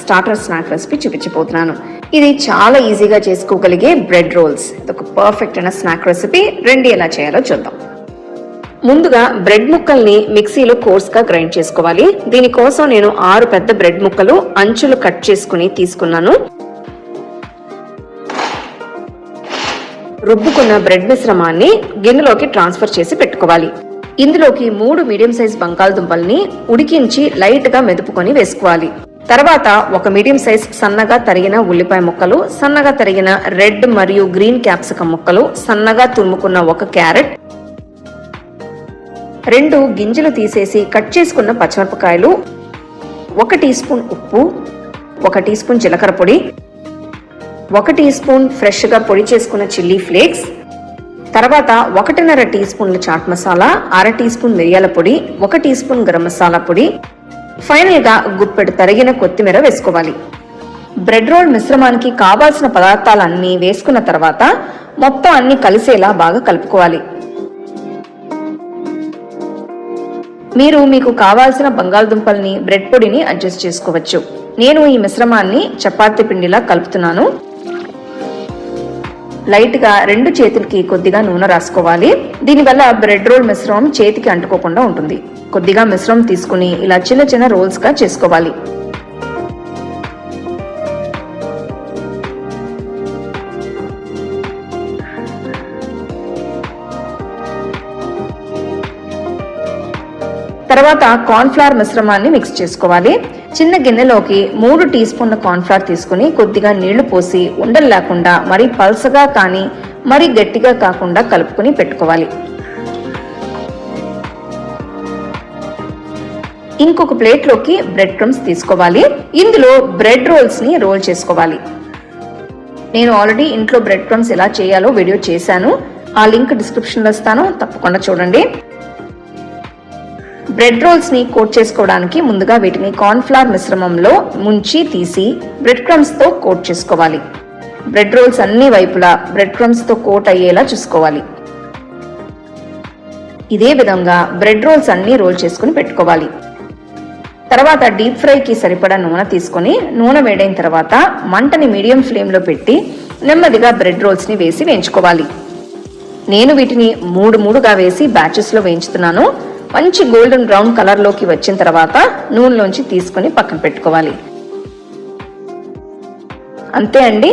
Starter snack recipe చూపించబోతున్నాను. ఇది చాలా ఈజీగా చేసుకోగలిగే బ్రెడ్ రోల్స్. ఇది ఒక పర్ఫెక్ట్ అయిన స్నాక్ రెసిపీ. రెండు ఎలా చేయాలో చూద్దాం. ముందుగా బ్రెడ్ ముక్కల్ని మిక్సీలో కోర్స్గా గ్రైండ్ చేసుకోవాలి. దీనికోసం నేను 6 పెద్ద బ్రెడ్ ముక్కలు అంచులు కట్ చేసుకుని తీసుకున్నాను. రుబ్బుకున్న బ్రెడ్ మిశ్రమాన్ని గిన్నెలోకి ట్రాన్స్ఫర్ చేసి పెట్టుకోవాలి. ఇందులోకి 3 మీడియం సైజ్ బంగాళదుంపల్ని ఉడికించి లైట్ గా మెదుపుకొని వేసుకోవాలి. తర్వాత 1 మీడియం సైజ్ సన్నగా తరిగిన ఉల్లిపాయ ముక్కలు, సన్నగా తరిగిన రెడ్ మరియు గ్రీన్ క్యాప్సికం ముక్కలు, సన్నగా తురుముకున్న 1 క్యారెట్, 2 గింజలు తీసేసి కట్ చేసుకున్న పచ్చిమిరపకాయలు, 1 టీ స్పూన్ ఉప్పు, 1 టీ స్పూన్ జీలకర్ర పొడి, 1 టీ స్పూన్ ఫ్రెష్ గా పొడి చేసుకున్న చిల్లీ ఫ్లేక్స్, తర్వాత 1.5 టీ స్పూన్ల చాట్ మసాలా, 1/2 టీ స్పూన్ మిరియాల పొడి, 1 టీ స్పూన్ గరం మసాలా పొడి, ఫైనల్ గా గుప్పెడు తరిగిన కొత్తిమీర వేసుకోవాలి. బ్రెడ్ రోల్ మిశ్రమానికి కావాల్సిన పదార్థాలన్నీ వేసుకున్న తర్వాత మొత్తం అన్ని కలిసేలా బాగా కలుపుకోవాలి. మీకు కావాల్సిన బంగాళదుంపల్ని బ్రెడ్ పొడిని అడ్జస్ట్ చేసుకోవచ్చు. నేను ఈ మిశ్రమాన్ని చపాతీ పిండిలా కలుపుతున్నాను. లైట్ గా 2 చేతులకి కొద్దిగా నూనె రాసుకోవాలి. దీనివల్ల బ్రెడ్ రోల్ మిశ్రమం చేతికి అంటుకోకుండా ఉంటుంది. కొద్దిగా మిశ్రమం తీసుకుని ఇలా చిన్న చిన్న రోల్స్ గా చేసుకోవాలి. తర్వాత కార్న్ ఫ్లవర్ మిశ్రమాన్ని మిక్స్ చేసుకోవాలి. చిన్న గిన్నెలోకి 3 టీ స్పూన్ల కార్న్ ఫ్లవర్ తీసుకుని కొద్దిగా నీళ్లు పోసి ఉండలు లేకుండా మరీ పల్సగా కానీ మరీ గట్టిగా కాకుండా కలుపుకుని పెట్టుకోవాలి. ఇంకొక ప్లేట్లోకి బ్రెడ్ క్రమ్స్ తీసుకోవాలి. ఇందులో బ్రెడ్ రోల్స్ ని రోల్ చేసుకోవాలి. నేను ఆల్రెడీ ఇంట్లో బ్రెడ్ క్రమ్స్ ఎలా చేయాలో వీడియో చేశాను. ఆ లింక్ డిస్క్రిప్షన్ లో ఇస్తాను, తప్పకుండా చూడండి. బ్రెడ్ రోల్స్ ని కోట్ చేసుకోవడానికి ముందుగా వీటిని కార్న్ ఫ్లవర్ మిశ్రమంలో ముంచి తీసి బ్రెడ్ క్రమ్స్ తో కోట్ చేసుకోవాలి. బ్రెడ్ రోల్స్ అన్ని వైపులా బ్రెడ్ క్రమ్స్ తో కోట్ అయ్యేలా చూసుకోవాలి. ఇదే విధంగా బ్రెడ్ రోల్స్ అన్ని రోల్ చేసుకుని పెట్టుకోవాలి. తర్వాత డీప్ ఫ్రైకి సరిపడా నూనె తీసుకుని నూనె వేడైన తర్వాత మంటని మీడియం ఫ్లేమ్ లో పెట్టి నెమ్మదిగా బ్రెడ్ రోల్స్ ని వేసి వేయించుకోవాలి. నేను వీటిని 3 వేసి బ్యాచెస్ లో వేయించుతున్నాను. మంచి గోల్డెన్ బ్రౌన్ కలర్ లోకి వచ్చిన తర్వాత నూనెలోంచి తీసుకుని పక్కన పెట్టుకోవాలి. అంతే అండి,